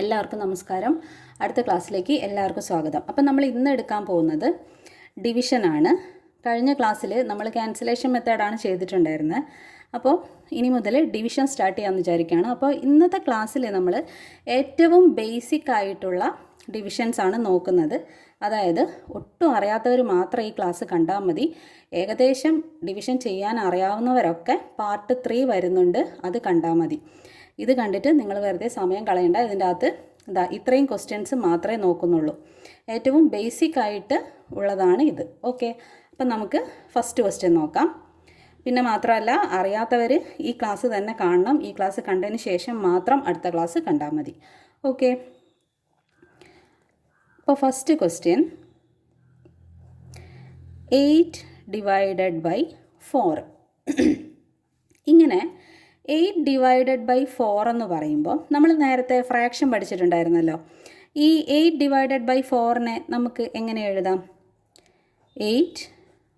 എല്ലാവർക്കും നമസ്കാരം. അടുത്ത ക്ലാസ്സിലേക്ക് എല്ലാവർക്കും സ്വാഗതം. അപ്പം നമ്മൾ ഇന്ന് എടുക്കാൻ പോകുന്നത് ഡിവിഷനാണ്. കഴിഞ്ഞ ക്ലാസ്സിൽ നമ്മൾ ക്യാൻസലേഷൻ മെത്തേഡാണ് ചെയ്തിട്ടുണ്ടായിരുന്നത്. അപ്പോൾ ഇനി മുതൽ ഡിവിഷൻ സ്റ്റാർട്ട് ചെയ്യാമെന്ന് വിചാരിക്കുകയാണ്. അപ്പോൾ ഇന്നത്തെ ക്ലാസ്സിൽ നമ്മൾ ഏറ്റവും ബേസിക് ആയിട്ടുള്ള ഡിവിഷൻസ് ആണ് നോക്കുന്നത്. അതായത് ഒട്ടും അറിയാത്തവർ മാത്രം ഈ ക്ലാസ് കണ്ടാൽ മതി. ഏകദേശം ഡിവിഷൻ ചെയ്യാൻ അറിയാവുന്നവരൊക്കെ പാർട്ട് 3 വരുന്നുണ്ട്, അത് കണ്ടാൽ മതി. ഇത് കണ്ടിട്ട് നിങ്ങൾ വെറുതെ സമയം കളയണ്ട. ഇതിൻ്റെ അകത്ത് ഇത്രയും ക്വസ്റ്റ്യൻസ് മാത്രമേ നോക്കുന്നുള്ളൂ. ഏറ്റവും ബേസിക് ആയിട്ട് ഉള്ളതാണ് ഇത്. ഓക്കെ, അപ്പം നമുക്ക് ഫസ്റ്റ് ക്വസ്റ്റ്യൻ നോക്കാം. പിന്നെ മാത്രമല്ല, അറിയാത്തവർ ഈ ക്ലാസ് തന്നെ കാണണം. ഈ ക്ലാസ് കണ്ടതിന് ശേഷം മാത്രം അടുത്ത ക്ലാസ് കണ്ടാൽ മതി. ഓക്കെ, അപ്പോൾ ഫസ്റ്റ് ക്വസ്റ്റ്യൻ 8 ഡിവൈഡഡ് ബൈ 4. ഇങ്ങനെ 8 ഡിവൈഡഡ് ബൈ 4 എന്ന് പറയുമ്പോൾ നമ്മൾ നേരത്തെ ഫ്രാക്ഷൻ പഠിച്ചിട്ടുണ്ടായിരുന്നല്ലോ. ഈ 8 ഡിവൈഡഡ് ബൈ 4നെ നമുക്ക് എങ്ങനെ എഴുതാം? 8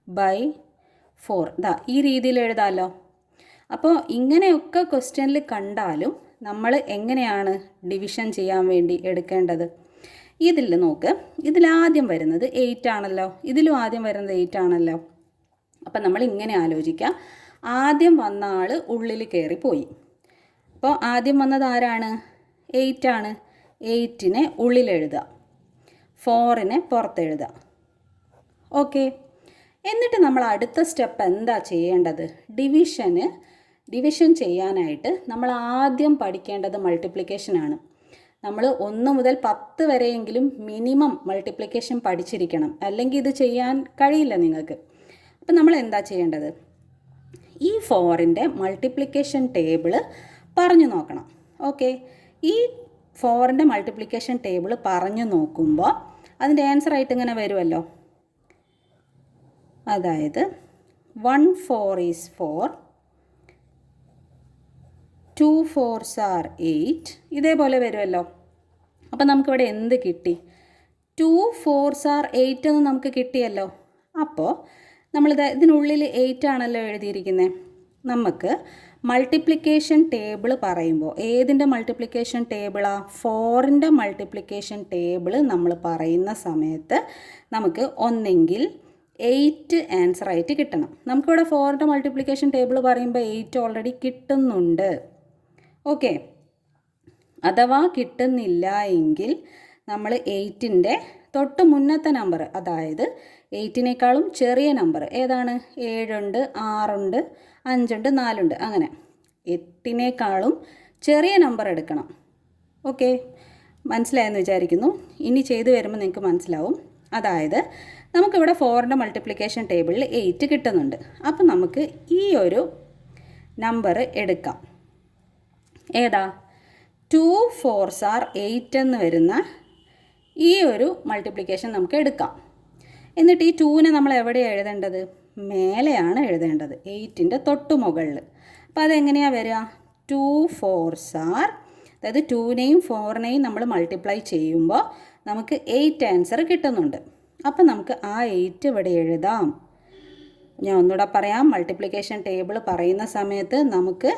ബൈ 4 ഈ രീതിയിൽ എഴുതാമല്ലോ. അപ്പോൾ ഇങ്ങനെയൊക്കെ ക്വസ്റ്റ്യനിൽ കണ്ടാലും നമ്മൾ എങ്ങനെയാണ് ഡിവിഷൻ ചെയ്യാൻ വേണ്ടി എടുക്കേണ്ടത്? ഇതിൽ നോക്ക്, ഇതിലാദ്യം വരുന്നത് 8 ആണല്ലോ, ഇതിലും ആദ്യം വരുന്നത് 8 ആണല്ലോ. അപ്പം നമ്മൾ ഇങ്ങനെ ആലോചിക്കാം. ആദ്യം വന്ന ആൾ ഉള്ളിൽ കയറിപ്പോയി. അപ്പോൾ ആദ്യം വന്നത് ആരാണ്? 8 ആണ്. 8നെ ഉള്ളിലെഴുതുക, 4നെ പുറത്തെഴുതുക. ഓക്കെ, എന്നിട്ട് നമ്മൾ അടുത്ത സ്റ്റെപ്പ് എന്താ ചെയ്യേണ്ടത്? ഡിവിഷൻ ചെയ്യാനായിട്ട് നമ്മൾ ആദ്യം പഠിക്കേണ്ടത് മൾട്ടിപ്ലിക്കേഷനാണ്. നമ്മൾ 1 മുതൽ 10 വരെയെങ്കിലും മിനിമം മൾട്ടിപ്ലിക്കേഷൻ പഠിച്ചിരിക്കണം, അല്ലെങ്കിൽ ഇത് ചെയ്യാൻ കഴിയില്ല നിങ്ങൾക്ക്. അപ്പം നമ്മൾ എന്താ ചെയ്യേണ്ടത്? ഈ 4ൻ്റെ മൾട്ടിപ്ലിക്കേഷൻ ടേബിൾ പറഞ്ഞു നോക്കണം. ഓക്കെ, ഈ 4ൻ്റെ മൾട്ടിപ്ലിക്കേഷൻ ടേബിൾ പറഞ്ഞു നോക്കുമ്പോൾ അതിൻ്റെ ആൻസർ ആയിട്ട് ഇങ്ങനെ വരുമല്ലോ. അതായത് 1 4 is 4, 2 4s are 8, ഇതേപോലെ വരുമല്ലോ. അപ്പം നമുക്കിവിടെ എന്ത് കിട്ടി? 2 4s are 8 എന്ന് നമുക്ക് കിട്ടിയല്ലോ. അപ്പോൾ നമ്മളിത് ഇതിനുള്ളിൽ 8 ആണല്ലോ എഴുതിയിരിക്കുന്നത്. നമുക്ക് മൾട്ടിപ്ലിക്കേഷൻ ടേബിൾ പറയുമ്പോൾ ഏതിൻ്റെ മൾട്ടിപ്ലിക്കേഷൻ ടേബിളാണ്? 4ൻ്റെ മൾട്ടിപ്ലിക്കേഷൻ ടേബിൾ നമ്മൾ പറയുന്ന സമയത്ത് നമുക്ക് ഒന്നെങ്കിൽ 8 ആൻസറായിട്ട് കിട്ടണം. നമുക്കിവിടെ 4ൻ്റെ മൾട്ടിപ്ലിക്കേഷൻ ടേബിൾ പറയുമ്പോൾ 8 ഓൾറെഡി കിട്ടുന്നുണ്ട്. ഓക്കെ, അഥവാ കിട്ടുന്നില്ല എങ്കിൽ നമ്മൾ 8ൻ്റെ തൊട്ട് മുന്നത്തെ നമ്പർ, അതായത് 8നേക്കാളും ചെറിയ നമ്പർ ഏതാണ്? 7 ഉണ്ട്, 6 ഉണ്ട്, 5 ഉണ്ട്, 4 ഉണ്ട്, അങ്ങനെ 8നേക്കാളും ചെറിയ നമ്പർ എടുക്കണം. ഓക്കെ, മനസ്സിലായെന്ന് വിചാരിക്കുന്നു. ഇനി ചെയ്തു വരുമ്പോൾ നിങ്ങൾക്ക് മനസ്സിലാവും. അതായത് നമുക്കിവിടെ 4ൻ്റെ മൾട്ടിപ്ലിക്കേഷൻ ടേബിളിൽ 8 കിട്ടുന്നുണ്ട്. അപ്പം നമുക്ക് ഈ ഒരു നമ്പർ എടുക്കാം. ഏതാ? 2 4s are 8 എന്ന് വരുന്ന ഈ ഒരു മൾട്ടിപ്ലിക്കേഷൻ നമുക്ക് എടുക്കാം. എന്നിട്ട് ഈ 2നെ നമ്മൾ എവിടെയാണ് എഴുതേണ്ടത്? മേലെയാണ് എഴുതേണ്ടത്, 8ൻ്റെ തൊട്ട് മുകളിൽ. അപ്പോൾ അതെങ്ങനെയാണ് വരിക? 2 4s are, അതായത് 2നെയും 4നെയും നമ്മൾ മൾട്ടിപ്ലൈ ചെയ്യുമ്പോൾ നമുക്ക് 8 ആൻസർ കിട്ടുന്നുണ്ട്. അപ്പം നമുക്ക് ആ 8 ഇവിടെ എഴുതാം. ഞാൻ ഒന്നുകൂടെ പറയാം. മൾട്ടിപ്ലിക്കേഷൻ ടേബിൾ പറയുന്ന സമയത്ത് നമുക്ക്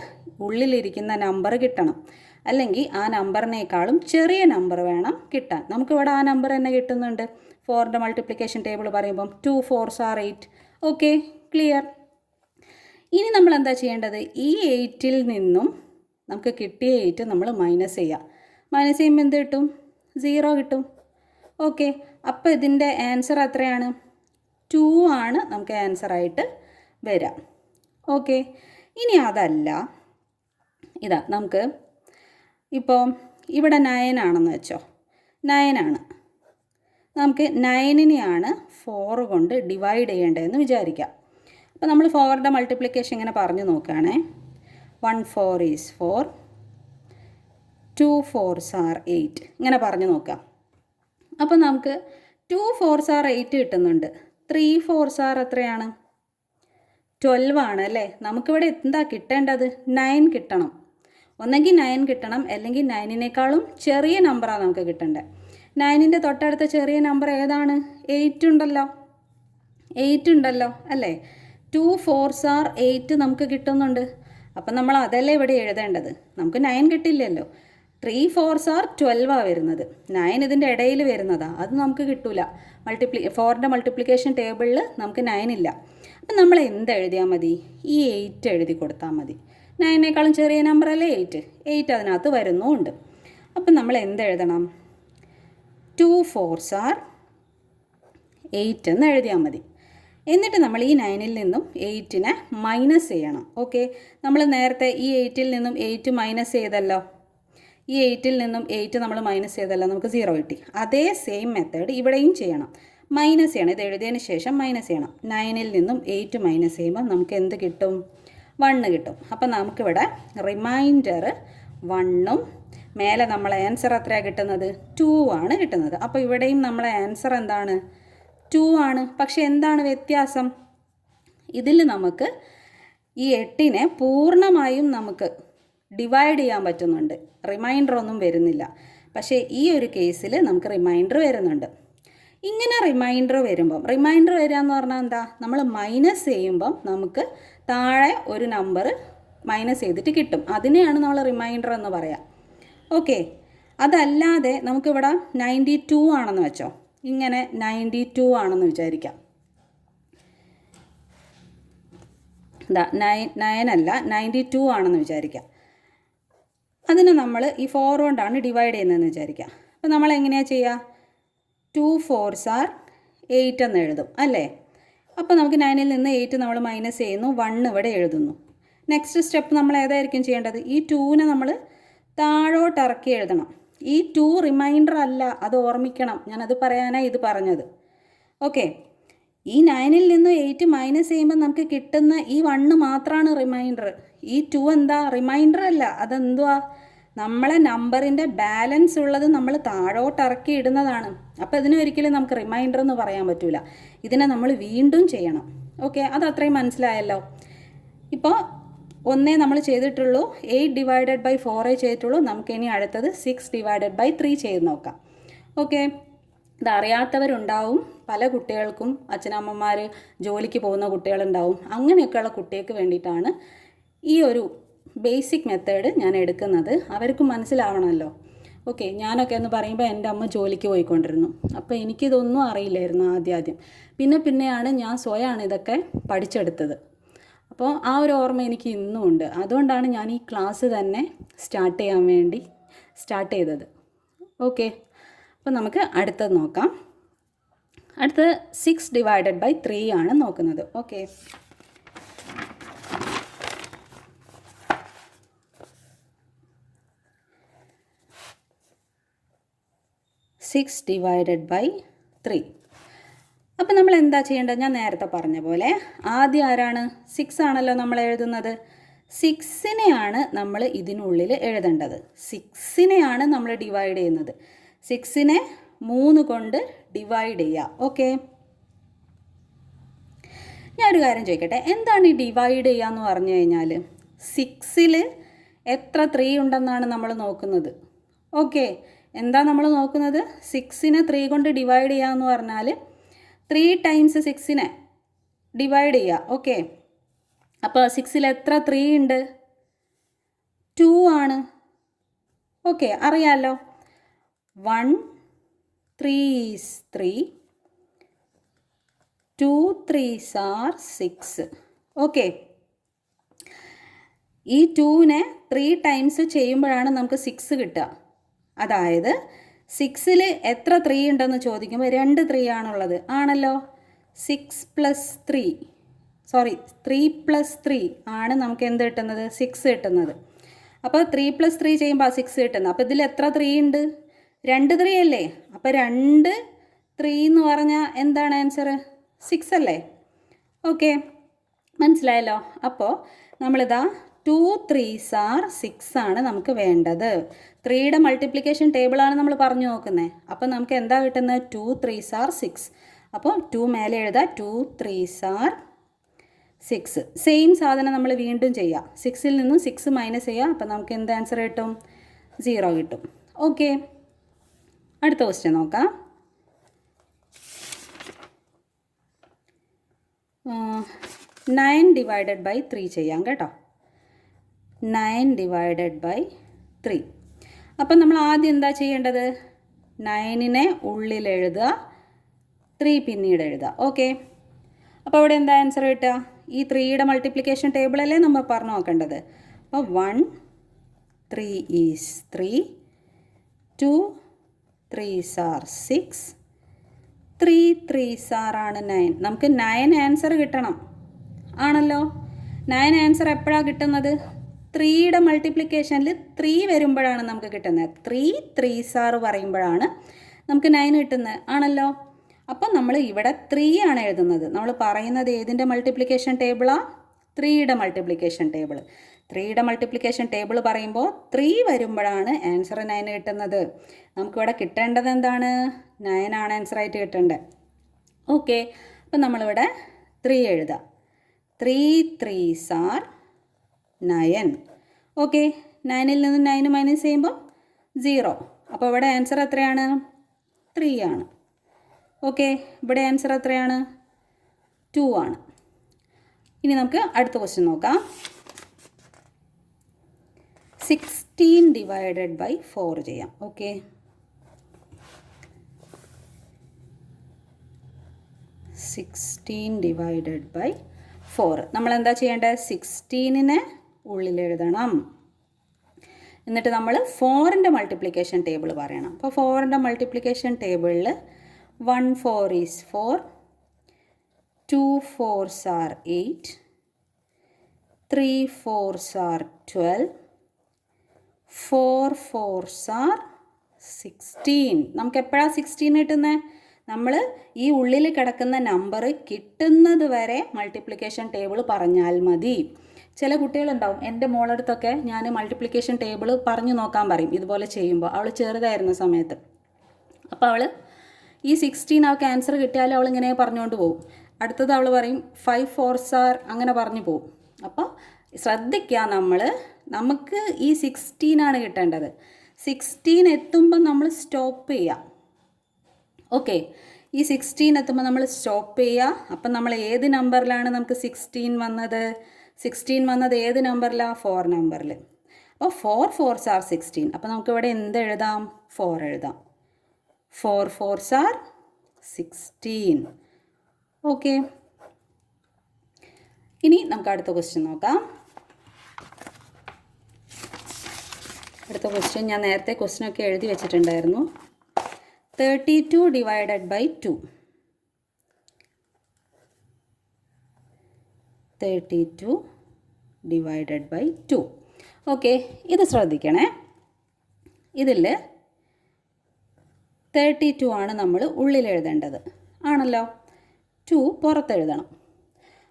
ഉള്ളിലിരിക്കുന്ന നമ്പർ കിട്ടണം, അല്ലെങ്കിൽ ആ നമ്പറിനേക്കാളും ചെറിയ നമ്പർ വേണം കിട്ടാൻ. നമുക്കിവിടെ ആ നമ്പർ തന്നെ കിട്ടുന്നുണ്ട് 4ൻ്റെ മൾട്ടിപ്ലിക്കേഷൻ ടേബിൾ പറയുമ്പം 2 4s are 8. Okay, clear. ഇനി നമ്മൾ എന്താ ചെയ്യേണ്ടത്? ഈ 8ൽ നിന്നും നമുക്ക് കിട്ടിയ 8 നമ്മൾ മൈനസ് ചെയ്യുക. മൈനസ് ചെയ്യുമ്പോൾ എന്ത് കിട്ടും? 0 കിട്ടും. ഓക്കെ, അപ്പോൾ ഇതിൻ്റെ ആൻസർ എത്രയാണ്? 2 ആണ് നമുക്ക് ആൻസറായിട്ട് വരാം. ഓക്കെ, ഇനി അതല്ല, ഇതാ നമുക്ക് ഇപ്പോൾ ഇവിടെ 9 ആണെന്ന് വെച്ചോ. 9 ആണ്. നമുക്ക് 9നെയാണ് 4 കൊണ്ട് ഡിവൈഡ് ചെയ്യേണ്ടതെന്ന് വിചാരിക്കാം. അപ്പോൾ നമ്മൾ 4ൻ്റെ മൾട്ടിപ്ലിക്കേഷൻ ഇങ്ങനെ പറഞ്ഞു നോക്കുകയാണേ. 1 4 is 4, 2 4s are 8, ഇങ്ങനെ പറഞ്ഞു നോക്കാം. അപ്പോൾ നമുക്ക് 2 4s are 8 കിട്ടുന്നുണ്ട്. 3 4s are എത്രയാണ്? 12 ആണ് അല്ലേ. നമുക്കിവിടെ എന്താ കിട്ടേണ്ടത്? 9 കിട്ടണം. ഒന്നെങ്കിൽ 9 കിട്ടണം, അല്ലെങ്കിൽ 9നേക്കാളും ചെറിയ നമ്പറാണ് നമുക്ക് കിട്ടേണ്ടത്. 9ൻ്റെ തൊട്ടടുത്ത ചെറിയ നമ്പർ ഏതാണ്? 8 ഉണ്ടല്ലോ. 8 ഉണ്ടല്ലോ അല്ലേ. 2 4s are 8 നമുക്ക് കിട്ടുന്നുണ്ട്. അപ്പം നമ്മൾ അതല്ലേ ഇവിടെ എഴുതേണ്ടത്. നമുക്ക് 9 കിട്ടില്ലല്ലോ. 3 4s are 12 വരുന്നത്. 9 ഇതിൻ്റെ ഇടയിൽ വരുന്നതാണ്, അത് നമുക്ക് കിട്ടൂല. 4ൻ്റെ മൾട്ടിപ്ലിക്കേഷൻ ടേബിളിൽ നമുക്ക് 9 ഇല്ല. അപ്പം നമ്മൾ എന്ത് എഴുതിയാൽ മതി? ഈ 8 എഴുതി കൊടുത്താൽ മതി. 9നേക്കാളും ചെറിയ നമ്പർ അല്ലേ 8 അതിനകത്ത് വരുന്നുമുണ്ട്. അപ്പം നമ്മൾ എന്തെഴുതണം? 2 4s are 8 എന്ന് എഴുതിയാൽ മതി. എന്നിട്ട് നമ്മൾ ഈ 9ൽ നിന്നും 8നെ മൈനസ് ചെയ്യണം. ഓക്കെ, നമ്മൾ നേരത്തെ ഈ 8ൽ നിന്നും 8 മൈനസ് ചെയ്തല്ലോ. ഈ 8ൽ നിന്നും 8 നമ്മൾ മൈനസ് ചെയ്തല്ലോ, നമുക്ക് 0 കിട്ടി. അതേ സെയിം മെത്തേഡ് ഇവിടെയും ചെയ്യണം. മൈനസ് ചെയ്യണം. ഇത് എഴുതിയതിന് ശേഷം മൈനസ് ചെയ്യണം. 9ൽ നിന്നും 8 മൈനസ് ചെയ്യുമ്പോൾ നമുക്ക് എന്ത് കിട്ടും? 1 കിട്ടും. അപ്പം നമുക്കിവിടെ റിമൈൻഡർ 1ഉം മേലെ നമ്മളെ ആൻസർ എത്രയാണ് കിട്ടുന്നത്? 2 ആണ് കിട്ടുന്നത്. അപ്പോൾ ഇവിടെയും നമ്മളെ ആൻസർ എന്താണ്? 2 ആണ്. പക്ഷേ എന്താണ് വ്യത്യാസം? ഇതിൽ നമുക്ക് ഈ 8നെ പൂർണ്ണമായും നമുക്ക് ഡിവൈഡ് ചെയ്യാൻ പറ്റുന്നുണ്ട്, റിമൈൻഡർ ഒന്നും വരുന്നില്ല. പക്ഷേ ഈ ഒരു കേസിൽ നമുക്ക് റിമൈൻഡർ വരുന്നുണ്ട്. ഇങ്ങനെ റിമൈൻഡർ വരുമ്പം, റിമൈൻഡർ വരിക എന്ന് പറഞ്ഞാൽ എന്താ? നമ്മൾ മൈനസ് ചെയ്യുമ്പം നമുക്ക് താഴെ ഒരു നമ്പർ മൈനസ് ചെയ്തിട്ട് കിട്ടും. അതിനെയാണ് നമ്മൾ റിമൈൻഡർ എന്ന് പറയാം. ഓക്കെ, അതല്ലാതെ നമുക്കിവിടെ 92 ആണെന്ന് വെച്ചോ. ഇങ്ങനെ 92 ആണെന്ന് വിചാരിക്കാം. എന്താ 9 അല്ല 92 ആണെന്ന് വിചാരിക്കാം. അതിന് നമ്മൾ ഈ 4 കൊണ്ടാണ് ഡിവൈഡ് ചെയ്യുന്നതെന്ന് വിചാരിക്കുക. അപ്പോൾ നമ്മൾ എങ്ങനെയാണ് ചെയ്യുക? 2 4s are 8 എന്ന് എഴുതും അല്ലേ? അപ്പോൾ നമുക്ക് 9ൽ നിന്ന് 8 നമ്മൾ മൈനസ് ചെയ്യുന്നു, 1 ഇവിടെ എഴുതുന്നു. നെക്സ്റ്റ് സ്റ്റെപ്പ് നമ്മൾ ഏതായിരിക്കും ചെയ്യേണ്ടത്? ഈ 2നെ നമ്മൾ താഴോട്ട് ഇറക്കി എഴുതണം. ഈ 2 റിമൈൻഡർ അല്ല, അത് ഓർമ്മിക്കണം. ഞാനത് പറയാനാണ് ഇത് പറഞ്ഞത്. ഓക്കെ, ഈ 9ൽ നിന്ന് 8 മൈനസ് ചെയ്യുമ്പോൾ നമുക്ക് കിട്ടുന്ന ഈ 1 മാത്രമാണ് റിമൈൻഡർ. ഈ 2 എന്താ? റിമൈൻഡർ അല്ല. അതെന്തുവാ? നമ്മളെ നമ്പറിൻ്റെ ബാലൻസ് ഉള്ളത് നമ്മൾ താഴോട്ട് ഇറക്കി ഇടുന്നതാണ്. അപ്പോൾ ഇതിനെ ഒരിക്കലും നമുക്ക് റിമൈൻഡർ എന്ന് പറയാൻ പറ്റില്ല. ഇതിനെ നമ്മൾ വീണ്ടും ചെയ്യണം. ഓക്കെ, അത് അത്രയും മനസ്സിലായല്ലോ. ഇപ്പോൾ 1 നമ്മൾ ചെയ്തിട്ടുള്ളൂ, 8 ഡിവൈഡഡ് ബൈ 4 ചെയ്തിട്ടുള്ളൂ. നമുക്കിനി അടുത്തത് 6 ഡിവൈഡഡ് ബൈ 3 ചെയ്ത് നോക്കാം. ഓക്കെ, ഇതറിയാത്തവരുണ്ടാവും. പല കുട്ടികൾക്കും അച്ഛനമ്മമാർ ജോലിക്ക് പോകുന്ന കുട്ടികളുണ്ടാവും. അങ്ങനെയൊക്കെയുള്ള കുട്ടികൾക്ക് വേണ്ടിയിട്ടാണ് ഈ ഒരു ബേസിക് മെത്തേഡ് ഞാൻ എടുക്കുന്നത്. അവർക്ക് മനസ്സിലാവണമല്ലോ. ഓക്കെ, ഞാനൊക്കെ എന്ന് പറയുമ്പോൾ എൻ്റെ അമ്മ ജോലിക്ക് പോയിക്കൊണ്ടിരുന്നു. അപ്പോൾ എനിക്കിതൊന്നും അറിയില്ലായിരുന്നു ആദ്യം. പിന്നെയാണ് ഞാൻ സ്വയമാണ് ഇതൊക്കെ പഠിച്ചെടുത്തത്. അപ്പോൾ ആ ഒരു ഓർമ്മ എനിക്ക് ഇന്നും ഉണ്ട്. അതുകൊണ്ടാണ് ഞാൻ ഈ ക്ലാസ് തന്നെ സ്റ്റാർട്ട് ചെയ്തത്. ഓക്കെ, അപ്പോൾ നമുക്ക് അടുത്തത് നോക്കാം. അടുത്തത് 6 ഡിവൈഡഡ് ബൈ 3 ആണ് നോക്കുന്നത്. Okay, 6 divided by 3. അപ്പോൾ നമ്മൾ എന്താ ചെയ്യേണ്ടത്? ഞാൻ നേരത്തെ പറഞ്ഞ പോലെ ആദ്യം ആരാണ്? 6 ആണല്ലോ നമ്മൾ എഴുതുന്നത്. 6നെയാണ് നമ്മൾ ഇതിനുള്ളിൽ എഴുതേണ്ടത്. 6നെയാണ് നമ്മൾ ഡിവൈഡ് ചെയ്യുന്നത്. 6നെ 3 കൊണ്ട് ഡിവൈഡ് ചെയ്യുക. ഓക്കെ, ഞാനൊരു കാര്യം ചോദിക്കട്ടെ, എന്താണ് ഈ ഡിവൈഡ് ചെയ്യുക എന്ന് പറഞ്ഞു കഴിഞ്ഞാൽ? 6ൽ എത്ര 3 ഉണ്ടെന്നാണ് നമ്മൾ നോക്കുന്നത്. ഓക്കെ, എന്താ നമ്മൾ നോക്കുന്നത്? 6നെ 3 കൊണ്ട് ഡിവൈഡ് ചെയ്യുക എന്ന് പറഞ്ഞാൽ 3 ടൈംസ് 6നെ ഡിവൈഡ് ചെയ്യുക. ഓക്കെ, അപ്പോൾ 6ൽ എത്ര 3 ഉണ്ട്? 2 ആണ്. ഓക്കെ, അറിയാമല്ലോ. 1 3 is 3, 2 3s are 6. ഓക്കെ, ഈ 2നെ 3 ടൈംസ് ചെയ്യുമ്പോഴാണ് നമുക്ക് 6 കിട്ടുക. അതായത് 6ൽ എത്ര 3 ഉണ്ടെന്ന് ചോദിക്കുമ്പോൾ 2 3 ആണുള്ളത്. ആണല്ലോ. 6 + 3 ആണ് നമുക്ക് എന്ത് കിട്ടുന്നത്? 6 കിട്ടുന്നത്. അപ്പോൾ 3 + 3 ചെയ്യുമ്പോൾ 6 കിട്ടുന്നത്. അപ്പോൾ ഇതിൽ എത്ര 3 ഉണ്ട്? 2 3 അല്ലേ? അപ്പോൾ 2 3 എന്ന് പറഞ്ഞാൽ എന്താണ് ആൻസർ? 6 അല്ലേ? ഓക്കെ, മനസ്സിലായല്ലോ. അപ്പോൾ നമ്മളിതാ 2 3s are 6 ആണ് നമുക്ക് വേണ്ടത്. 3യുടെ മൾട്ടിപ്ലിക്കേഷൻ ടേബിളാണ് നമ്മൾ പറഞ്ഞു നോക്കുന്നത്. അപ്പോൾ നമുക്ക് എന്താ കിട്ടുന്നത്? 2 3s are 6. അപ്പോൾ 2 മേലെ എഴുതാം. 2 3s are 6. സെയിം സാധനം നമ്മൾ വീണ്ടും ചെയ്യാം. 6ൽ നിന്നും 6 മൈനസ് ചെയ്യാം. അപ്പോൾ നമുക്ക് എന്ത് ആൻസർ കിട്ടും? 0 കിട്ടും. ഓക്കെ, അടുത്ത ക്വസ്റ്റ്യൻ നോക്കാം. 9 ഡിവൈഡഡ് ബൈ 3 ചെയ്യാം കേട്ടോ. 9 ഡിവൈഡഡ് ബൈ 3. അപ്പം നമ്മൾ ആദ്യം എന്താ ചെയ്യേണ്ടത്? 9നെ ഉള്ളിൽ എഴുതുക, 3 പിന്നീട് എഴുതുക. ഓക്കെ, അപ്പോൾ ഇവിടെ എന്താ ആൻസർ കിട്ടുക? ഈ 3യുടെ മൾട്ടിപ്ലിക്കേഷൻ ടേബിളല്ലേ നമ്മൾ പറഞ്ഞു നോക്കേണ്ടത്. അപ്പോൾ 1 3 is 3, 2 3s are 6, 3 3s are 9. നമുക്ക് 9 ആൻസർ കിട്ടണം ആണല്ലോ. 9 ആൻസർ എപ്പോഴാണ് കിട്ടുന്നത്? 3യുടെ മൾട്ടിപ്ലിക്കേഷനിൽ 3 വരുമ്പോഴാണ് നമുക്ക് കിട്ടുന്നത്. 3 3s are പറയുമ്പോഴാണ് നമുക്ക് 9 കിട്ടുന്നത് ആണല്ലോ. അപ്പം നമ്മൾ ഇവിടെ 3 ആണ് എഴുതുന്നത്. നമ്മൾ പറയുന്നത് ഏതിൻ്റെ മൾട്ടിപ്ലിക്കേഷൻ ടേബിളാണ്? 3യുടെ മൾട്ടിപ്ലിക്കേഷൻ ടേബിൾ. 3യുടെ മൾട്ടിപ്ലിക്കേഷൻ ടേബിൾ പറയുമ്പോൾ 3 വരുമ്പോഴാണ് ആൻസർ 9 കിട്ടുന്നത്. നമുക്കിവിടെ കിട്ടേണ്ടത് എന്താണ്? 9 ആണ് ആൻസറായിട്ട് കിട്ടേണ്ടത്. ഓക്കെ, അപ്പം നമ്മളിവിടെ 3 എഴുതാം. 3 3s are 9. ഓക്കെ, 9ൽ നിന്ന് 9 മൈനസ് ചെയ്യുമ്പോൾ 0. അപ്പോൾ ഇവിടെ ആൻസർ എത്രയാണ്? 3 ആണ്. ഓക്കെ, ഇവിടെ ആൻസർ എത്രയാണ്? 2 ആണ്. ഇനി നമുക്ക് അടുത്ത ക്വസ്റ്റ്യൻ നോക്കാം. 16 ഡിവൈഡഡ് ബൈ 4 ചെയ്യാം. Okay, 16 divided by 4. നമ്മൾ എന്താ ചെയ്യേണ്ടത്? 16നെ ഉള്ളിൽ എഴുതണം. എന്നിട്ട് നമ്മൾ 4ൻ്റെ മൾട്ടിപ്ലിക്കേഷൻ ടേബിൾ പറയണം. അപ്പോൾ 4ൻ്റെ മൾട്ടിപ്ലിക്കേഷൻ ടേബിളിൽ 1 4 is 4, 2 4s are 8, 3 4s are 12, 4 4s are 16. നമുക്ക് എപ്പോഴാണ് 16 കിട്ടുന്നത്? നമ്മൾ ഈ ഉള്ളിൽ കിടക്കുന്ന നമ്പർ കിട്ടുന്നത് വരെ മൾട്ടിപ്ലിക്കേഷൻ ടേബിൾ പറഞ്ഞാൽ മതി. ചില കുട്ടികളുണ്ടാവും, എൻ്റെ മോളടുത്തൊക്കെ ഞാൻ മൾട്ടിപ്ലിക്കേഷൻ ടേബിൾ പറഞ്ഞു നോക്കാൻ പറയും ഇതുപോലെ ചെയ്യുമ്പോൾ. അവൾ ചെറുതായിരുന്ന സമയത്ത്. അപ്പോൾ അവൾ ഈ 16 അവൾക്ക് ആൻസർ കിട്ടിയാലും അവൾ ഇങ്ങനെ പറഞ്ഞുകൊണ്ട് പോകും. അടുത്തത് അവൾ പറയും 5 4s are അങ്ങനെ പറഞ്ഞു പോകും. അപ്പോൾ ശ്രദ്ധിക്കുക, നമുക്ക് ഈ 16 ആണ് കിട്ടേണ്ടത്. 16 എത്തുമ്പോൾ നമ്മൾ സ്റ്റോപ്പ് ചെയ്യുക. ഓക്കെ, ഈ 16 എത്തുമ്പോൾ നമ്മൾ സ്റ്റോപ്പ് ചെയ്യുക. അപ്പം നമ്മൾ ഏത് നമ്പറിലാണ് നമുക്ക് 16 വന്നത്? 16 വന്നത് ഏത് നമ്പറിലാണ്? 4 നമ്പറിൽ. അപ്പോൾ 4 4s are 16. അപ്പോൾ നമുക്കിവിടെ എന്ത് എഴുതാം? 4 എഴുതാം. 4 4s are 16. ഓക്കെ, ഇനി നമുക്ക് അടുത്ത ക്വസ്റ്റ്യൻ നോക്കാം. അടുത്ത ക്വസ്റ്റ്യൻ ഞാൻ നേരത്തെ ക്വസ്റ്റ്യനൊക്കെ എഴുതി വെച്ചിട്ടുണ്ടായിരുന്നു. 32 divided by 2. 32 divided by 2. Okay, ഇത് ശ്രദ്ധിക്കണേ. ഇതിൽ 32 ആണ് നമ്മൾ ഉള്ളിൽ എഴുതേണ്ടത് ആണല്ലോ. 2 പുറത്തെഴുതണം.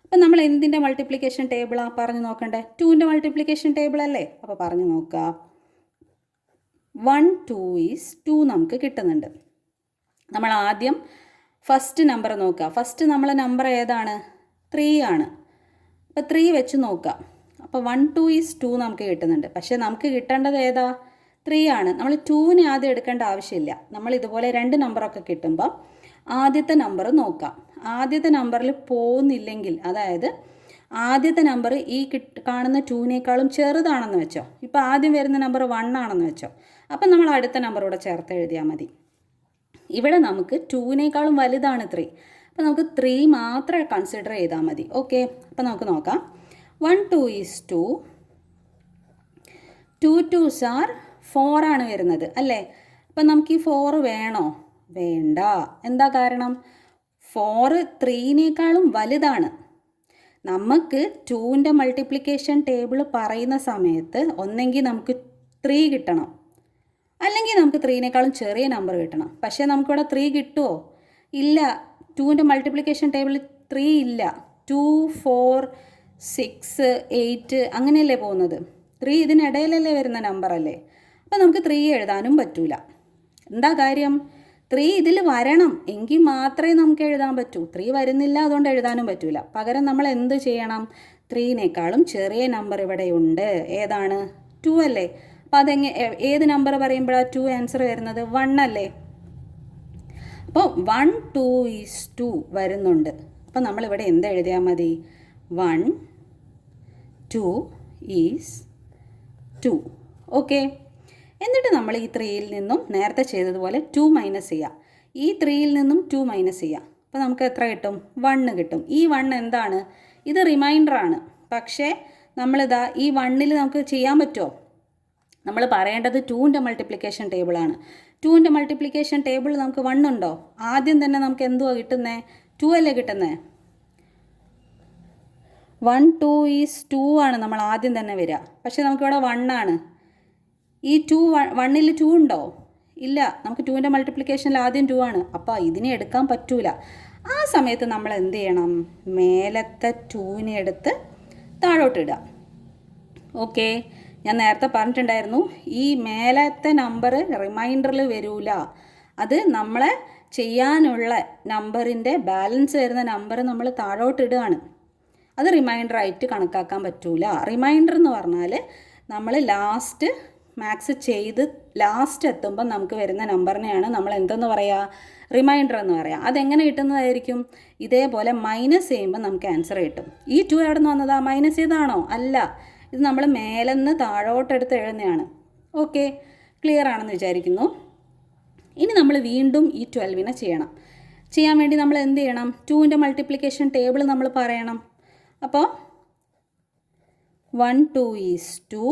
അപ്പം നമ്മൾ എന്തിൻ്റെ മൾട്ടിപ്ലിക്കേഷൻ ടേബിളാണ് പറഞ്ഞു നോക്കണ്ടേ? 2ൻ്റെ മൾട്ടിപ്ലിക്കേഷൻ ടേബിൾ അല്ലേ? അപ്പോൾ പറഞ്ഞു നോക്കുക. 1 2 is 2 നമുക്ക് കിട്ടുന്നുണ്ട്. നമ്മൾ ആദ്യം ഫസ്റ്റ് നമ്പർ നോക്കുക. ഫസ്റ്റ് നമ്മളെ നമ്പർ ഏതാണ്? 3 ആണ്. അപ്പോൾ 3 വെച്ച് നോക്കുക. അപ്പോൾ 1 2 is 2 നമുക്ക് കിട്ടുന്നുണ്ട്. പക്ഷേ നമുക്ക് കിട്ടേണ്ടത് ഏതാ? 3 ആണ്. നമ്മൾ 2നെ ആദ്യം എടുക്കേണ്ട ആവശ്യമില്ല. നമ്മൾ ഇതുപോലെ 2 നമ്പറൊക്കെ കിട്ടുമ്പോൾ ആദ്യത്തെ നമ്പർ നോക്കാം. ആദ്യത്തെ നമ്പറിൽ പോകുന്നില്ലെങ്കിൽ, അതായത് ആദ്യത്തെ നമ്പർ ഈ കാണുന്ന 2നേക്കാളും ചെറുതാണെന്ന് വെച്ചോ. ഇപ്പോൾ ആദ്യം വരുന്ന നമ്പർ 1 ആണെന്ന് വെച്ചോ. അപ്പം നമ്മൾ അടുത്ത നമ്പർ ഇവിടെ ചേർത്ത് എഴുതിയാൽ മതി. ഇവിടെ നമുക്ക് 2നേക്കാളും വലുതാണ് 3. അപ്പോൾ നമുക്ക് 3 മാത്രമേ കൺസിഡർ ചെയ്താൽ മതി. ഓക്കെ, അപ്പോൾ നമുക്ക് നോക്കാം. 1 2 is 2, 2 2s are 4 ആണ് വരുന്നത് അല്ലേ? അപ്പം നമുക്ക് ഈ 4 വേണോ? വേണ്ട. എന്താ കാരണം? 4 3നേക്കാളും വലുതാണ്. നമുക്ക് 2ൻ്റെ മൾട്ടിപ്ലിക്കേഷൻ ടേബിൾ പറയുന്ന സമയത്ത് ഒന്നെങ്കിൽ നമുക്ക് 3 കിട്ടണം, അല്ലെങ്കിൽ നമുക്ക് 3നേക്കാളും ചെറിയ നമ്പർ കിട്ടണം. പക്ഷേ നമുക്കിവിടെ 3 കിട്ടുമോ? ഇല്ല. 2ൻ്റെ മൾട്ടിപ്ലിക്കേഷൻ ടേബിളിൽ 3 ഇല്ല. 2 4 6 8 അങ്ങനെയല്ലേ പോകുന്നത്. 3 ഇതിനിടയിലല്ലേ വരുന്ന നമ്പർ അല്ലേ? അപ്പോൾ നമുക്ക് 3 എഴുതാനും പറ്റൂല. എന്താ കാര്യം? 3 ഇതിൽ വരണം എങ്കിൽ മാത്രമേ നമുക്ക് എഴുതാൻ പറ്റൂ. 3 വരുന്നില്ല, അതുകൊണ്ട് എഴുതാനും പറ്റൂല. പകരം നമ്മൾ എന്ത് ചെയ്യണം? 3നേക്കാളും ചെറിയ നമ്പർ ഇവിടെ ഉണ്ട്. ഏതാണ്? 2 അല്ലേ? അപ്പോൾ ഏത് നമ്പർ പറയുമ്പോഴാണ് 2 ആൻസർ വരുന്നത്? 1 അല്ലേ? അപ്പോൾ 1 2 is 2 വരുന്നുണ്ട്. അപ്പോൾ നമ്മളിവിടെ എന്ത് എഴുതിയാൽ മതി? 1 2 is 2. ഓക്കെ, എന്നിട്ട് നമ്മൾ ഈ 3യിൽ നിന്നും നേരത്തെ ചെയ്തതുപോലെ 2 മൈനസ് ചെയ്യുക. ഈ 3യിൽ നിന്നും 2 മൈനസ് ചെയ്യുക. അപ്പോൾ നമുക്ക് എത്ര കിട്ടും? 1 കിട്ടും. ഈ 1 എന്താണ്? ഇത് റിമൈൻഡറാണ്. പക്ഷേ നമ്മളിതാ ഈ 1ൽ നമുക്ക് ചെയ്യാൻ പറ്റുമോ? നമ്മൾ പറയേണ്ടത് 2ൻ്റെ മൾട്ടിപ്ലിക്കേഷൻ ടേബിളാണ്. 2ൻ്റെ മൾട്ടിപ്ലിക്കേഷൻ ടേബിൾ നമുക്ക് 1 ഉണ്ടോ? ആദ്യം തന്നെ നമുക്ക് എന്തുവാ കിട്ടുന്നത്? 2 അല്ലേ കിട്ടുന്നത്. 1 2 ഈസ് 2 ആണ് നമ്മൾ ആദ്യം തന്നെ വരിക. പക്ഷേ നമുക്കിവിടെ 1 ആണ്. ഈ 2 1ൽ 2 ഉണ്ടോ? ഇല്ല. നമുക്ക് 2ൻ്റെ മൾട്ടിപ്ലിക്കേഷനിൽ ആദ്യം 2 ആണ്. അപ്പോൾ ഇതിനെ എടുക്കാൻ പറ്റൂല. ആ സമയത്ത് നമ്മൾ എന്ത് ചെയ്യണം? മേലത്തെ 2നെ എടുത്ത് താഴോട്ടിടുക. ഓക്കെ, ഞാൻ നേരത്തെ പറഞ്ഞിട്ടുണ്ടായിരുന്നു ഈ മേലത്തെ നമ്പർ റിമൈൻഡറിൽ വരൂല. അത് നമ്മളെ ചെയ്യാനുള്ള നമ്പറിൻ്റെ ബാലൻസ് വരുന്ന നമ്പർ നമ്മൾ താഴോട്ടിടുകയാണ്. അത് റിമൈൻഡറായിട്ട് കണക്കാക്കാൻ പറ്റൂല. റിമൈൻഡർ എന്ന് പറഞ്ഞാൽ നമ്മൾ ലാസ്റ്റ് മാത്സ് ചെയ്ത് ലാസ്റ്റ് എത്തുമ്പോൾ നമുക്ക് വരുന്ന നമ്പറിനെയാണ് നമ്മൾ എന്തെന്ന് പറയുക? റിമൈൻഡർ എന്ന് പറയാം. അതെങ്ങനെ കിട്ടുന്നതായിരിക്കും? ഇതേപോലെ മൈനസ് ചെയ്യുമ്പോൾ നമുക്ക് ആൻസർ കിട്ടും. ഈ 2 എവിടെ നിന്ന് വന്നതാ? മൈനസ് ചെയ്താണോ? അല്ല, ഇത് നമ്മൾ മേലെന്ന് താഴോട്ടെടുത്ത് എഴുതുന്നതാണ്. ഓക്കെ, ക്ലിയർ ആണെന്ന് വിചാരിക്കുന്നു. ഇനി നമ്മൾ വീണ്ടും ഈ 12നെ ചെയ്യണം. ചെയ്യാൻ വേണ്ടി നമ്മൾ എന്ത് ചെയ്യണം? 2ൻ്റെ മൾട്ടിപ്ലിക്കേഷൻ ടേബിൾ നമ്മൾ പറയണം. അപ്പോൾ 1 2 ഈസ് 2,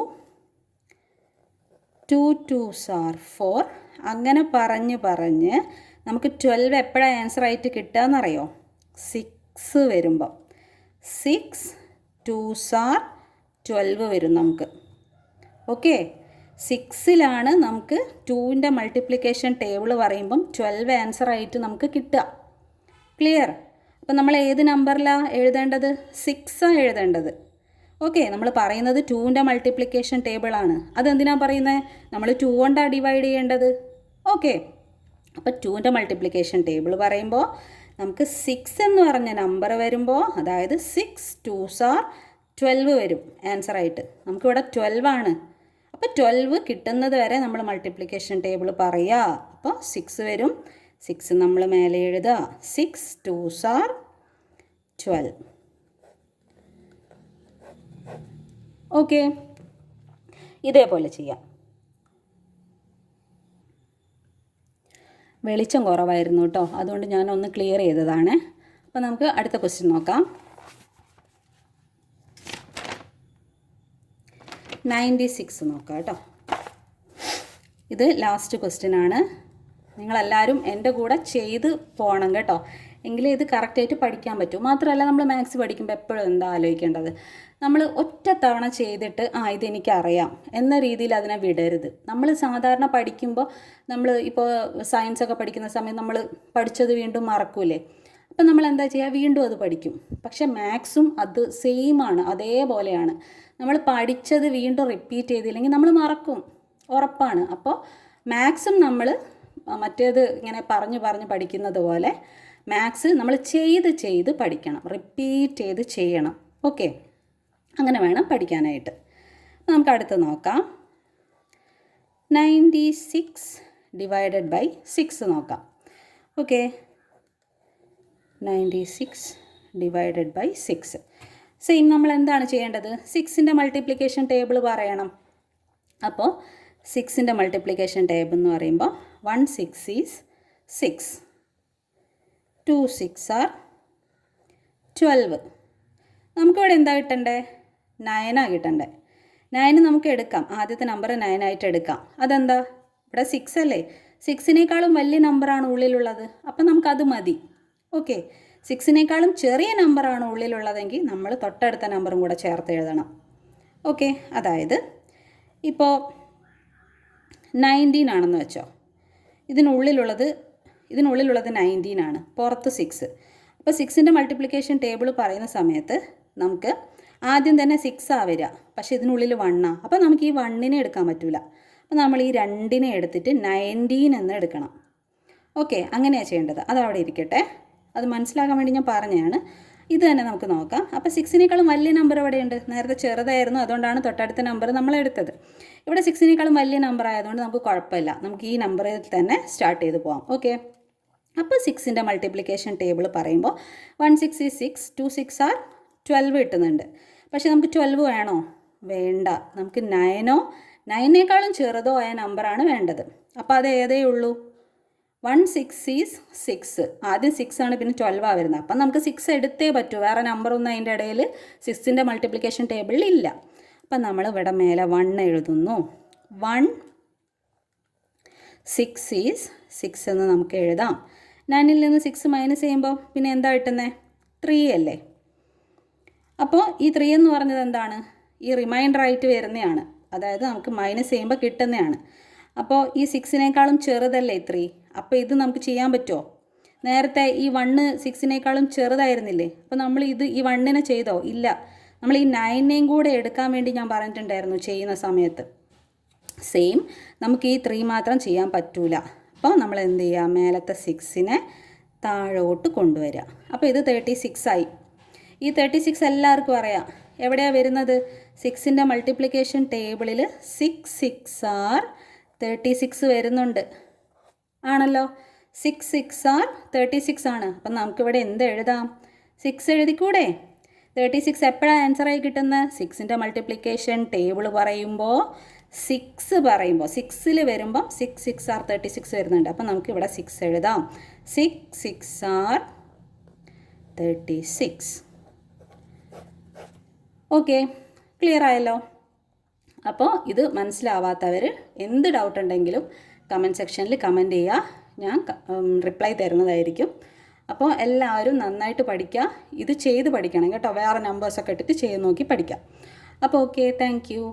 2 2s are 4. അങ്ങനെ പറഞ്ഞ് നമുക്ക് 12 എപ്പോഴാണ് ആൻസർ ആയിട്ട് കിട്ടുക എന്നറിയോ? 6 വരുമ്പോൾ 6 2s are 12 വരും നമുക്ക്. ഓക്കെ, 6ലാണ് നമുക്ക് 2ൻ്റെ മൾട്ടിപ്ലിക്കേഷൻ ടേബിൾ പറയുമ്പം 12 ആൻസർ ആയിട്ട് നമുക്ക് കിട്ടുക. ക്ലിയർ? അപ്പം നമ്മൾ ഏത് നമ്പറിലാണ് എഴുതേണ്ടത്? 6 എഴുതേണ്ടത്. ഓക്കെ, നമ്മൾ പറയുന്നത് 2ൻ്റെ മൾട്ടിപ്ലിക്കേഷൻ ടേബിളാണ്. അതെന്തിനാണ് പറയുന്നത്? നമ്മൾ 2 കൊണ്ടാണ് ഡിവൈഡ് ചെയ്യേണ്ടത്. ഓക്കെ, അപ്പോൾ 2ൻ്റെ മൾട്ടിപ്ലിക്കേഷൻ ടേബിൾ പറയുമ്പോൾ നമുക്ക് 6 എന്ന് പറഞ്ഞ നമ്പർ വരുമ്പോൾ, അതായത് 6 2s are 12 വരും ആൻസറായിട്ട്. നമുക്കിവിടെ 12 ആണ്. അപ്പോൾ 12 കിട്ടുന്നത് വരെ നമ്മൾ മൾട്ടിപ്ലിക്കേഷൻ ടേബിൾ പറയുക. അപ്പോൾ 6 വരും. 6 നമ്മൾ മേലെ എഴുതുക. 6 2s are 12. ഓക്കെ, ഇതേപോലെ ചെയ്യാം. വെളിച്ചം കുറവായിരുന്നു കേട്ടോ, അതുകൊണ്ട് ഞാനൊന്ന് ക്ലിയർ ചെയ്തതാണ്. അപ്പോൾ നമുക്ക് അടുത്ത ക്വസ്റ്റ്യൻ നോക്കാം. 96 നോക്കാം കേട്ടോ. ഇത് ലാസ്റ്റ് ക്വസ്റ്റ്യൻ ആണ്. നിങ്ങളെല്ലാവരും എൻ്റെ കൂടെ ചെയ്ത് പോകണം കേട്ടോ, എങ്കിലേ ഇത് കറക്റ്റായിട്ട് പഠിക്കാൻ പറ്റും. മാത്രമല്ല നമ്മൾ മാത്സ് പഠിക്കുമ്പോൾ എപ്പോഴും എന്താ ആലോചിക്കേണ്ടത്? നമ്മൾ ഒറ്റ തവണ ചെയ്തിട്ട് ഇതെനിക്കറിയാം എന്ന രീതിയിൽ അതിനെ വിടരുത്. നമ്മൾ സാധാരണ പഠിക്കുമ്പോൾ നമ്മൾ ഇപ്പോൾ സയൻസൊക്കെ പഠിക്കുന്ന സമയം നമ്മൾ പഠിച്ചത് വീണ്ടും മറക്കൂലേ? അപ്പം നമ്മൾ എന്താ ചെയ്യുക? വീണ്ടും അത് പഠിക്കും. പക്ഷെ മാത്സും അത് സെയിമാണ്, അതേപോലെയാണ്. നമ്മൾ പഠിച്ചത് വീണ്ടും റിപ്പീറ്റ് ചെയ്തില്ലെങ്കിൽ നമ്മൾ മറക്കും, ഉറപ്പാണ്. അപ്പോൾ മാത്സും നമ്മൾ മറ്റേത് ഇങ്ങനെ പറഞ്ഞ് പഠിക്കുന്നത് പോലെ മാത്സ് നമ്മൾ ചെയ്ത് പഠിക്കണം, റിപ്പീറ്റ് ചെയ്ത് ചെയ്യണം. ഓക്കെ, അങ്ങനെ വേണം പഠിക്കാനായിട്ട്. നമുക്ക് അടുത്ത് നോക്കാം. 96 ഡിവൈഡഡ് ബൈ 6 നോക്കാം. Okay, 96 divided by 6. സെയിം നമ്മൾ എന്താണ് ചെയ്യേണ്ടത്? 6ൻ്റെ മൾട്ടിപ്ലിക്കേഷൻ ടേബിൾ പറയണം. അപ്പോൾ 6ൻ്റെ മൾട്ടിപ്ലിക്കേഷൻ ടേബിൾ എന്ന് പറയുമ്പോൾ 1 6 ഈസ് 6, 2 6 are 12. നമുക്കിവിടെ എന്താ കിട്ടണ്ടേ? 9 കിട്ടണ്ടേ. 9 നമുക്ക് എടുക്കാം, ആദ്യത്തെ നമ്പർ 9 ആയിട്ട് എടുക്കാം. അതെന്താ? ഇവിടെ 6 അല്ലേ? 6നേക്കാളും വലിയ നമ്പറാണ് ഉള്ളിലുള്ളത്, അപ്പം നമുക്കത് മതി. ഓക്കെ, 6നേക്കാളും ചെറിയ നമ്പറാണ് ഉള്ളിലുള്ളതെങ്കിൽ നമ്മൾ തൊട്ടടുത്ത നമ്പറും കൂടെ ചേർത്ത് എഴുതണം. ഓക്കെ, അതായത് ഇപ്പോൾ 19 ആണെന്ന് വെച്ചോ. ഇതിനുള്ളിലുള്ളത് 19 ആണ്, പുറത്ത് 6. അപ്പോൾ 6ൻ്റെ മൾട്ടിപ്ലിക്കേഷൻ ടേബിൾ പറയുന്ന സമയത്ത് നമുക്ക് ആദ്യം തന്നെ 6 വരിക, പക്ഷേ ഇതിനുള്ളിൽ 1. അപ്പോൾ നമുക്ക് ഈ 1നെ എടുക്കാൻ പറ്റില്ല. അപ്പോൾ നമ്മൾ ഈ 2നെ എടുത്തിട്ട് 19 എന്ന് എടുക്കണം. ഓക്കെ, അങ്ങനെയാണ് ചെയ്യേണ്ടത്. അതവിടെ ഇരിക്കട്ടെ, അത് മനസ്സിലാക്കാൻ വേണ്ടി ഞാൻ പറഞ്ഞതാണ്. ഇത് തന്നെ നമുക്ക് നോക്കാം. അപ്പോൾ 6നേക്കാളും വലിയ നമ്പർ എവിടെയുണ്ട്? നേരത്തെ ചെറുതായിരുന്നു, അതുകൊണ്ടാണ് തൊട്ടടുത്ത നമ്പർ നമ്മൾ എടുത്തത്. ഇവിടെ 6നേക്കാളും വലിയ നമ്പർ ആയതുകൊണ്ട് നമുക്ക് കുഴപ്പമില്ല, നമുക്ക് ഈ നമ്പറിൽ തന്നെ സ്റ്റാർട്ട് ചെയ്ത് പോകാം. ഓക്കെ, അപ്പോൾ 6ൻ്റെ മൾട്ടിപ്ലിക്കേഷൻ ടേബിൾ പറയുമ്പോൾ 1 6 is 6, 2 6 are 12 കിട്ടുന്നുണ്ട്. പക്ഷേ നമുക്ക് 12 വേണോ? വേണ്ട. നമുക്ക് 9 9നേക്കാളും ചെറുതോ ആയ നമ്പറാണ് വേണ്ടത്. അപ്പോൾ അത് ഏതേ ഉള്ളൂ? 1 6 ഈസ് 6. ആദ്യം 6 ആണ്, പിന്നെ 12 വരുന്നത്. അപ്പം നമുക്ക് 6 എടുത്തേ പറ്റൂ, വേറെ നമ്പറൊന്നും അതിൻ്റെ ഇടയിൽ 6ൻ്റെ മൾട്ടിപ്ലിക്കേഷൻ ടേബിളിൽ ഇല്ല. അപ്പം നമ്മൾ ഇവിടെ മേലെ 1 എഴുതുന്നു. 1 6 ഈസ് 6 എന്ന് നമുക്ക് എഴുതാം. 9ൽ നിന്ന് 6 മൈനസ് ചെയ്യുമ്പോൾ പിന്നെ എന്താ കിട്ടുന്നത്? 3 അല്ലേ. അപ്പോൾ ഈ 3 എന്ന് പറഞ്ഞത് എന്താണ്? ഈ റിമൈൻഡറായിട്ട് വരുന്നതാണ്, അതായത് നമുക്ക് മൈനസ് ചെയ്യുമ്പോൾ കിട്ടുന്നതാണ്. അപ്പോൾ ഈ 6നേക്കാളും ചെറുതല്ലേ 3? അപ്പോൾ ഇത് നമുക്ക് ചെയ്യാൻ പറ്റുമോ? നേരത്തെ ഈ 1 6നേക്കാളും ചെറുതായിരുന്നില്ലേ? അപ്പോൾ നമ്മൾ ഈ 1നെ ചെയ്തോ? ഇല്ല. നമ്മൾ ഈ 9നെയും കൂടെ എടുക്കാൻ വേണ്ടി ഞാൻ പറഞ്ഞിട്ടുണ്ടായിരുന്നു ചെയ്യുന്ന സമയത്ത്. സെയിം, നമുക്ക് ഈ 3 മാത്രം ചെയ്യാൻ പറ്റൂല. അപ്പോൾ നമ്മൾ എന്ത് ചെയ്യുക? മേലത്തെ 6നെ താഴോട്ട് കൊണ്ടുവരിക. അപ്പോൾ ഇത് 36 ആയി. ഈ 36 എല്ലാവർക്കും അറിയാം. എവിടെയാണ് വരുന്നത്? 6ൻ്റെ മൾട്ടിപ്ലിക്കേഷൻ ടേബിളിൽ 6 6 ആർ 36 വരുന്നുണ്ട്, ആണല്ലോ. 6 6 ആർ 36 ആണ്. അപ്പം നമുക്കിവിടെ എന്ത് എഴുതാം? 6 എഴുതിക്കൂടെ? 36 എപ്പോഴാണ് ആൻസറായി കിട്ടുന്നത്? 6ൻ്റെ മൾട്ടിപ്ലിക്കേഷൻ ടേബിൾ പറയുമ്പോൾ 6ൽ വരുമ്പം 6 6 ആർ 36 വരുന്നുണ്ട്. അപ്പം നമുക്കിവിടെ 6 എഴുതാം. 6 6 ആർ 36. ഓക്കെ, ക്ലിയർ ആയല്ലോ? അപ്പോൾ ഇത് മനസ്സിലാവാത്തവർ എന്ത് ഡൗട്ട് ഉണ്ടെങ്കിലും കമൻറ്റ് സെക്ഷനിൽ കമൻറ്റ് ചെയ്യുക, ഞാൻ റിപ്ലൈ തരുന്നതായിരിക്കും. അപ്പോൾ എല്ലാവരും നന്നായിട്ട് പഠിക്കുക. ഇത് ചെയ്ത് പഠിക്കണം കേട്ടോ, വേറെ നമ്പേഴ്സൊക്കെ ഇട്ടിട്ട് ചെയ്ത് നോക്കി പഠിക്കാം. അപ്പോൾ ഓക്കെ, താങ്ക് യു.